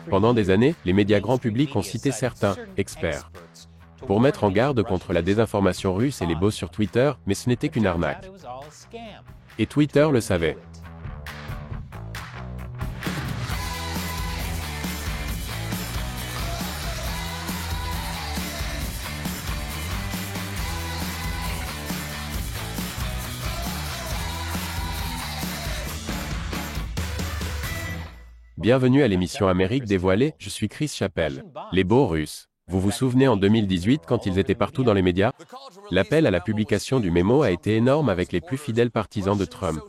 Pendant des années, les médias grand public ont cité certains experts pour mettre en garde contre la désinformation russe et les bots sur Twitter, mais ce n'était qu'une arnaque. Et Twitter le savait. Bienvenue à l'émission Amérique dévoilée, je suis Chris Chappell. Les bots russes. Vous vous souvenez en 2018 quand ils étaient partout dans les médias? L'appel à la publication du mémo a été énorme avec les plus fidèles partisans de Trump.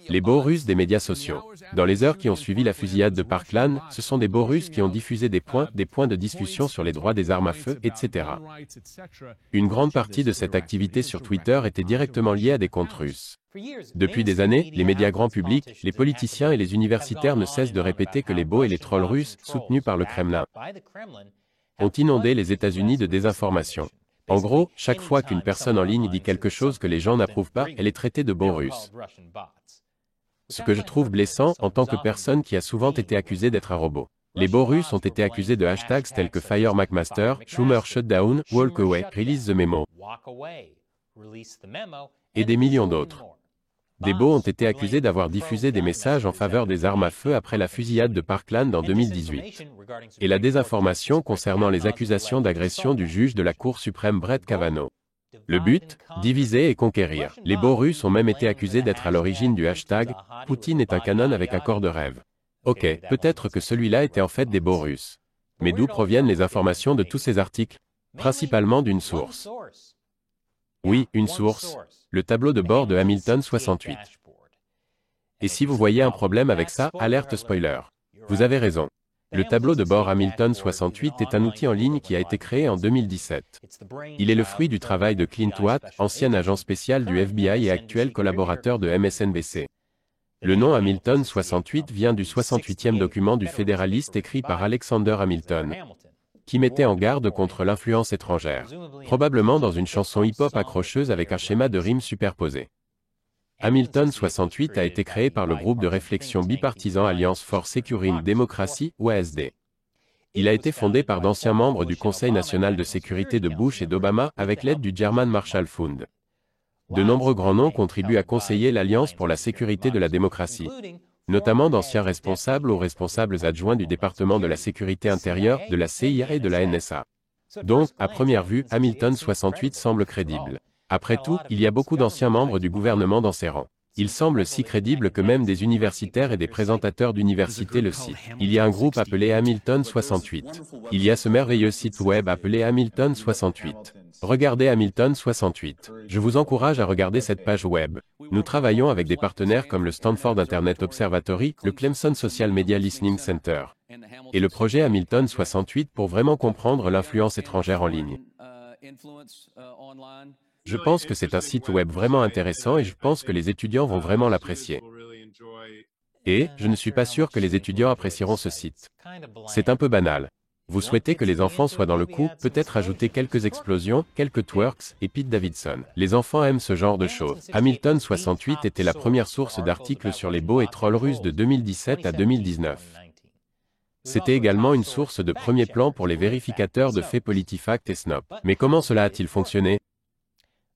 Les bots russes des médias sociaux. Dans les heures qui ont suivi la fusillade de Parkland, ce sont des bots russes qui ont diffusé des points de discussion sur les droits des armes à feu, etc. Une grande partie de cette activité sur Twitter était directement liée à des comptes russes. Depuis des années, les médias grand public, les politiciens et les universitaires ne cessent de répéter que les bots et les trolls russes, soutenus par le Kremlin, ont inondé les États-Unis de désinformation. En gros, chaque fois qu'une personne en ligne dit quelque chose que les gens n'approuvent pas, elle est traitée de bot russe. Ce que je trouve blessant en tant que personne qui a souvent été accusée d'être un robot. Les bots russes ont été accusés de hashtags tels que Fire McMaster, Schumer Shutdown, Walk Away, Release the Memo, et des millions d'autres. Des bots ont été accusés d'avoir diffusé des messages en faveur des armes à feu après la fusillade de Parkland en 2018. Et la désinformation concernant les accusations d'agression du juge de la Cour suprême Brett Kavanaugh. Le but? Diviser et conquérir. Les bots russes ont même été accusés d'être à l'origine du hashtag « Poutine est un canon avec accord de rêve ». Ok, peut-être que celui-là était en fait des bots russes. Mais d'où proviennent les informations de tous ces articles? Principalement d'une source. Oui, une source. Le tableau de bord de Hamilton 68. Et si vous voyez un problème avec ça, alerte spoiler. Vous avez raison. Le tableau de bord Hamilton 68 est un outil en ligne qui a été créé en 2017. Il est le fruit du travail de Clint Watt, ancien agent spécial du FBI et actuel collaborateur de MSNBC. Le nom Hamilton 68 vient du 68e document du Fédéraliste écrit par Alexander Hamilton, qui mettait en garde contre l'influence étrangère, probablement dans une chanson hip-hop accrocheuse avec un schéma de rimes superposé. Hamilton 68 a été créé par le groupe de réflexion bipartisan Alliance for Securing Democracy, ou ASD. Il a été fondé par d'anciens membres du Conseil national de sécurité de Bush et d'Obama avec l'aide du German Marshall Fund. De nombreux grands noms contribuent à conseiller l'Alliance pour la sécurité de la démocratie, notamment d'anciens responsables ou responsables adjoints du département de la sécurité intérieure, de la CIA et de la NSA. Donc, à première vue, Hamilton 68 semble crédible. Après tout, il y a beaucoup d'anciens membres du gouvernement dans ses rangs. Il semble si crédible que même des universitaires et des présentateurs d'universités le citent. Il y a un groupe appelé Hamilton 68. Il y a ce merveilleux site web appelé Hamilton 68. Regardez Hamilton 68. Je vous encourage à regarder cette page web. Nous travaillons avec des partenaires comme le Stanford Internet Observatory, le Clemson Social Media Listening Center et le projet Hamilton 68 pour vraiment comprendre l'influence étrangère en ligne. Je pense que c'est un site web vraiment intéressant et je pense que les étudiants vont vraiment l'apprécier. Et, je ne suis pas sûr que les étudiants apprécieront ce site. C'est un peu banal. Vous souhaitez que les enfants soient dans le coup, peut-être ajouter quelques explosions, quelques twerks, et Pete Davidson. Les enfants aiment ce genre de choses. Hamilton 68 était la première source d'articles sur les bots et trolls russes de 2017 à 2019. C'était également une source de premier plan pour les vérificateurs de faits PolitiFact et Snop. Mais comment cela a-t-il fonctionné?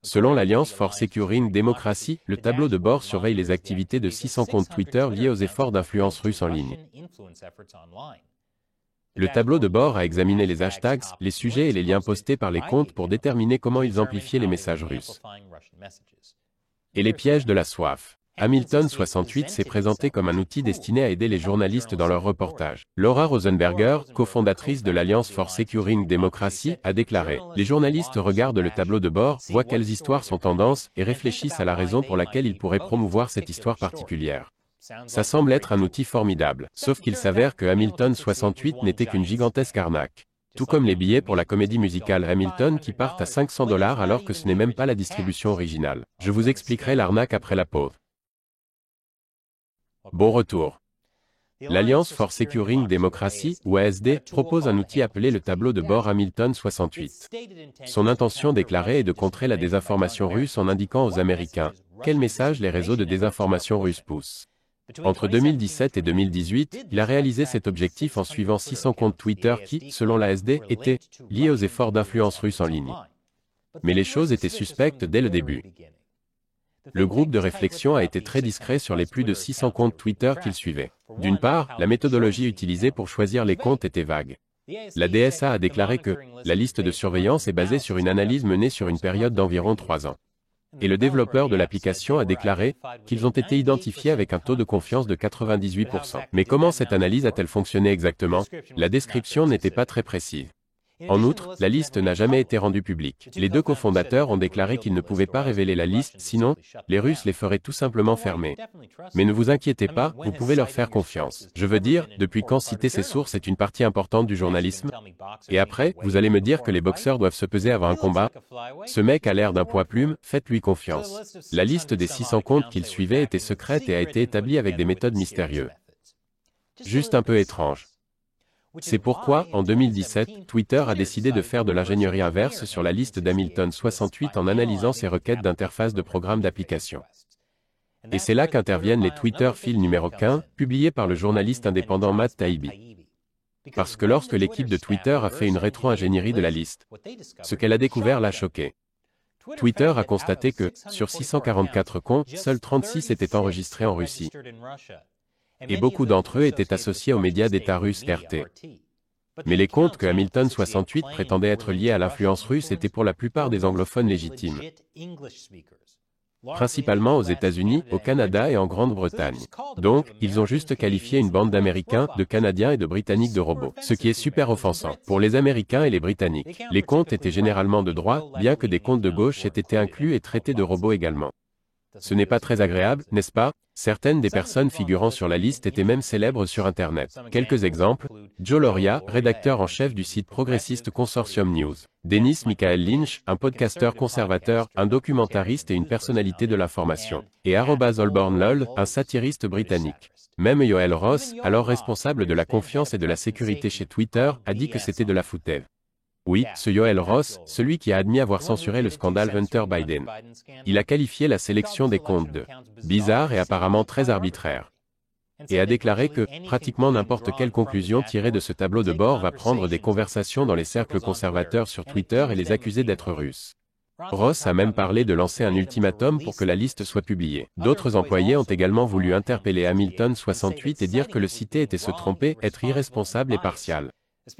Selon l'Alliance for Securing Democracy, le tableau de bord surveille les activités de 600 comptes Twitter liés aux efforts d'influence russe en ligne. Le tableau de bord a examiné les hashtags, les sujets et les liens postés par les comptes pour déterminer comment ils amplifiaient les messages russes. Et les pièges de la soif. Hamilton 68 s'est présenté comme un outil destiné à aider les journalistes dans leurs reportages. Laura Rosenberger, cofondatrice de l'Alliance for Securing Democracy, a déclaré « Les journalistes regardent le tableau de bord, voient quelles histoires sont tendances et réfléchissent à la raison pour laquelle ils pourraient promouvoir cette histoire particulière. Ça semble être un outil formidable, sauf qu'il s'avère que Hamilton 68 n'était qu'une gigantesque arnaque. Tout comme les billets pour la comédie musicale Hamilton qui partent à $500 alors que ce n'est même pas la distribution originale. Je vous expliquerai l'arnaque après la pause. Bon retour. L'Alliance for Securing Democracy, ou ASD, propose un outil appelé le tableau de bord Hamilton 68. Son intention déclarée est de contrer la désinformation russe en indiquant aux Américains quels messages les réseaux de désinformation russes poussent. Entre 2017 et 2018, il a réalisé cet objectif en suivant 600 comptes Twitter qui, selon l'ASD, étaient liés aux efforts d'influence russe en ligne. Mais les choses étaient suspectes dès le début. Le groupe de réflexion a été très discret sur les plus de 600 comptes Twitter qu'il suivait. D'une part, la méthodologie utilisée pour choisir les comptes était vague. La DSA a déclaré que la liste de surveillance est basée sur une analyse menée sur une période d'environ 3 ans. Et le développeur de l'application a déclaré qu'ils ont été identifiés avec un taux de confiance de 98%. Mais comment cette analyse a-t-elle fonctionné exactement? La description n'était pas très précise. En outre, la liste n'a jamais été rendue publique. Les deux cofondateurs ont déclaré qu'ils ne pouvaient pas révéler la liste, sinon, les Russes les feraient tout simplement fermer. Mais ne vous inquiétez pas, vous pouvez leur faire confiance. Je veux dire, depuis quand citer ses sources est une partie importante du journalisme? Et après, vous allez me dire que les boxeurs doivent se peser avant un combat? Ce mec a l'air d'un poids-plume, faites-lui confiance. La liste des 600 comptes qu'il suivait était secrète et a été établie avec des méthodes mystérieuses. Juste un peu étrange. C'est pourquoi, en 2017, Twitter a décidé de faire de l'ingénierie inverse sur la liste d'Hamilton 68 en analysant ses requêtes d'interface de programme d'application. Et c'est là qu'interviennent les Twitter Files numéro 15, publiés par le journaliste indépendant Matt Taibbi. Parce que lorsque l'équipe de Twitter a fait une rétro-ingénierie de la liste, ce qu'elle a découvert l'a choqué. Twitter a constaté que, sur 644 comptes, seuls 36 étaient enregistrés en Russie. Et beaucoup d'entre eux étaient associés aux médias d'État russes RT. Mais les comptes que Hamilton 68 prétendait être liés à l'influence russe étaient pour la plupart des anglophones légitimes. Principalement aux États-Unis, au Canada et en Grande-Bretagne. Donc, ils ont juste qualifié une bande d'Américains, de Canadiens et de Britanniques de robots. Ce qui est super offensant. Pour les Américains et les Britanniques, les comptes étaient généralement de droite, bien que des comptes de gauche aient été inclus et traités de robots également. Ce n'est pas très agréable, n'est-ce pas? Certaines des personnes figurant sur la liste étaient même célèbres sur Internet. Quelques exemples. Joe Loria, rédacteur en chef du site progressiste Consortium News. Dennis Michael Lynch, un podcasteur conservateur, un documentariste et une personnalité de l'information. Et @Holborn Lol, un satiriste britannique. Même Yoel Ross, alors responsable de la confiance et de la sécurité chez Twitter, a dit que c'était de la foutaise. Oui, ce Yoel Ross, celui qui a admis avoir censuré le scandale Hunter Biden. Il a qualifié la sélection des comptes de bizarre et apparemment très arbitraire. Et a déclaré que, pratiquement n'importe quelle conclusion tirée de ce tableau de bord va prendre des conversations dans les cercles conservateurs sur Twitter et les accuser d'être russes. Ross a même parlé de lancer un ultimatum pour que la liste soit publiée. D'autres employés ont également voulu interpeller Hamilton 68 et dire que le cité était se tromper, être irresponsable et partial.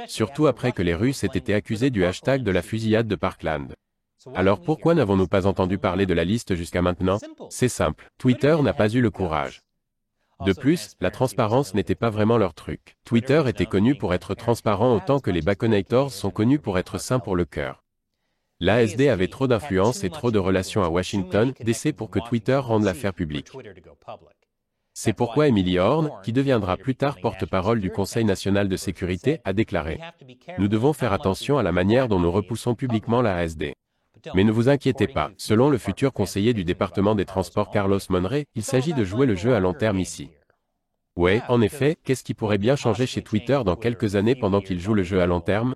Surtout après que les Russes aient été accusés du hashtag de la fusillade de Parkland. Alors pourquoi n'avons-nous pas entendu parler de la liste jusqu'à maintenant? C'est simple, Twitter n'a pas eu le courage. De plus, la transparence n'était pas vraiment leur truc. Twitter était connu pour être transparent autant que les Baconators sont connus pour être sains pour le cœur. L'ASD avait trop d'influence et trop de relations à Washington, DC pour que Twitter rende l'affaire publique. C'est pourquoi Emily Horn, qui deviendra plus tard porte-parole du Conseil national de sécurité, a déclaré « Nous devons faire attention à la manière dont nous repoussons publiquement la ASD. » Mais ne vous inquiétez pas, selon le futur conseiller du département des transports Carlos Monrey, il s'agit de jouer le jeu à long terme ici. Ouais, en effet, qu'est-ce qui pourrait bien changer chez Twitter dans quelques années pendant qu'il joue le jeu à long terme?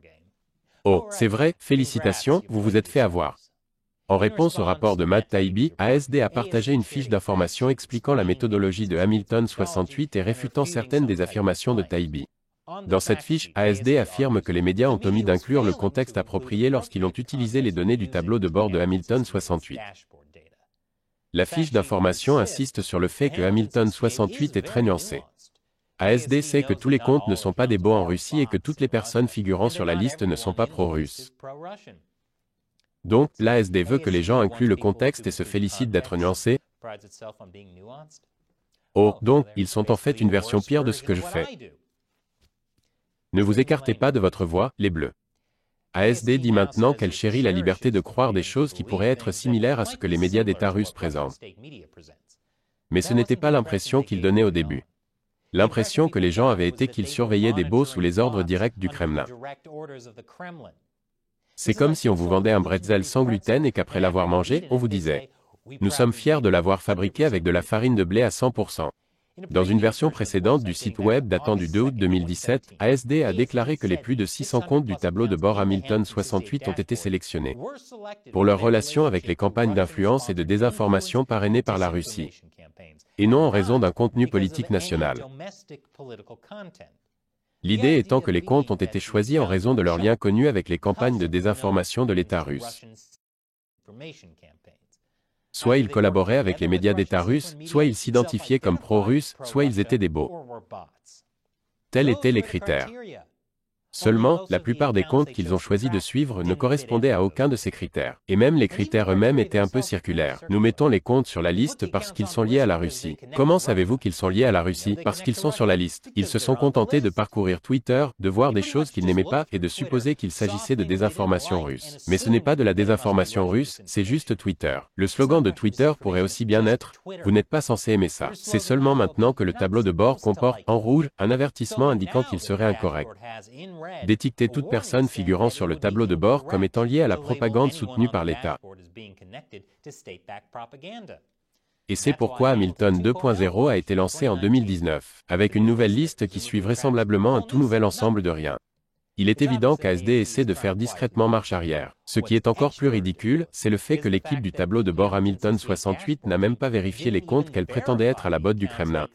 Oh, c'est vrai, félicitations, vous vous êtes fait avoir. En réponse au rapport de Matt Taibbi, ASD a partagé une fiche d'information expliquant la méthodologie de Hamilton 68 et réfutant certaines des affirmations de Taibbi. Dans cette fiche, ASD affirme que les médias ont omis d'inclure le contexte approprié lorsqu'ils ont utilisé les données du tableau de bord de Hamilton 68. La fiche d'information insiste sur le fait que Hamilton 68 est très nuancé. ASD sait que tous les comptes ne sont pas des bots en Russie et que toutes les personnes figurant sur la liste ne sont pas pro-russes. Donc, l'ASD veut que les gens incluent le contexte et se félicitent d'être nuancés. Oh, donc, ils sont en fait une version pire de ce que je fais. Ne vous écartez pas de votre voix, les bleus. ASD dit maintenant qu'elle chérit la liberté de croire des choses qui pourraient être similaires à ce que les médias d'État russes présentent. Mais ce n'était pas l'impression qu'ils donnaient au début. L'impression que les gens avaient été qu'ils surveillaient des bots sous les ordres directs du Kremlin. C'est comme si on vous vendait un bretzel sans gluten et qu'après l'avoir mangé, on vous disait « Nous sommes fiers de l'avoir fabriqué avec de la farine de blé à 100%. » Dans une version précédente du site web datant du 2 août 2017, ASD a déclaré que les plus de 600 comptes du tableau de bord Hamilton 68 ont été sélectionnés pour leur relation avec les campagnes d'influence et de désinformation parrainées par la Russie. et non en raison d'un contenu politique national. L'idée étant que les comptes ont été choisis en raison de leur lien connu avec les campagnes de désinformation de l'État russe. Soit ils collaboraient avec les médias d'État russes, soit ils s'identifiaient comme pro-russes, soit ils étaient des bots. Tels étaient les critères. Seulement, la plupart des comptes qu'ils ont choisi de suivre ne correspondaient à aucun de ces critères. Et même les critères eux-mêmes étaient un peu circulaires. Nous mettons les comptes sur la liste parce qu'ils sont liés à la Russie. Comment savez-vous qu'ils sont liés à la Russie? Parce qu'ils sont sur la liste. Ils se sont contentés de parcourir Twitter, de voir des choses qu'ils n'aimaient pas et de supposer qu'il s'agissait de désinformation russe. Mais ce n'est pas de la désinformation russe, c'est juste Twitter. Le slogan de Twitter pourrait aussi bien être « Vous n'êtes pas censé aimer ça ». C'est seulement maintenant que le tableau de bord comporte en rouge un avertissement indiquant qu'il serait incorrect d'étiqueter toute personne figurant sur le tableau de bord comme étant liée à la propagande soutenue par l'État. Et c'est pourquoi Hamilton 2.0 a été lancé en 2019, avec une nouvelle liste qui suit vraisemblablement un tout nouvel ensemble de rien. Il est évident qu'ASD essaie de faire discrètement marche arrière. Ce qui est encore plus ridicule, c'est le fait que l'équipe du tableau de bord Hamilton 68 n'a même pas vérifié les comptes qu'elle prétendait être à la botte du Kremlin,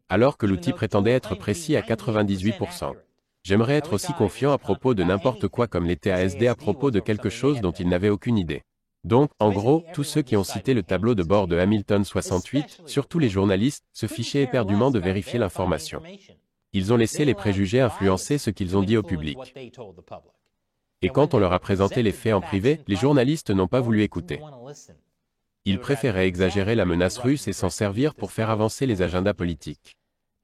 alors que l'outil prétendait être précis à 98%. J'aimerais être aussi confiant à propos de n'importe quoi comme l'était ASD à propos de quelque chose dont ils n'avaient aucune idée. Donc, en gros, tous ceux qui ont cité le tableau de bord de Hamilton 68, surtout les journalistes, se fichaient éperdument de vérifier l'information. Ils ont laissé les préjugés influencer ce qu'ils ont dit au public. Et quand on leur a présenté les faits en privé, les journalistes n'ont pas voulu écouter. Ils préféraient exagérer la menace russe et s'en servir pour faire avancer les agendas politiques.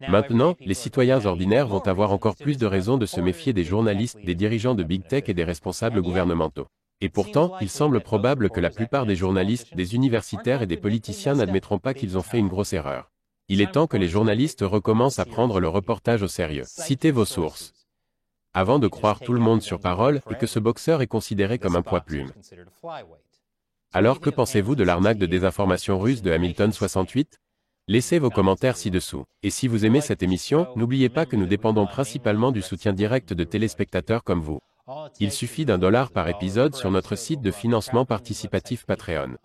Maintenant, les citoyens ordinaires vont avoir encore plus de raisons de se méfier des journalistes, des dirigeants de Big Tech et des responsables gouvernementaux. Et pourtant, il semble probable que la plupart des journalistes, des universitaires et des politiciens n'admettront pas qu'ils ont fait une grosse erreur. Il est temps que les journalistes recommencent à prendre le reportage au sérieux. Citez vos sources. Avant de croire tout le monde sur parole et que ce boxeur est considéré comme un poids-plume. Alors que pensez-vous de l'arnaque de désinformation russe de Hamilton 68? Laissez vos commentaires ci-dessous. Et si vous aimez cette émission, n'oubliez pas que nous dépendons principalement du soutien direct de téléspectateurs comme vous. Il suffit $1 par épisode sur notre site de financement participatif Patreon.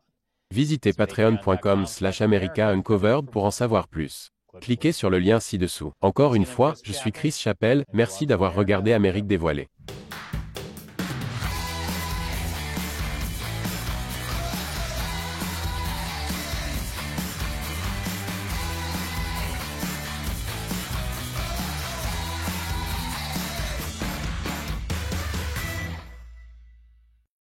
Visitez patreon.com/America Uncovered pour en savoir plus. Cliquez sur le lien ci-dessous. Encore une fois, je suis Chris Chappell, merci d'avoir regardé Amérique dévoilée.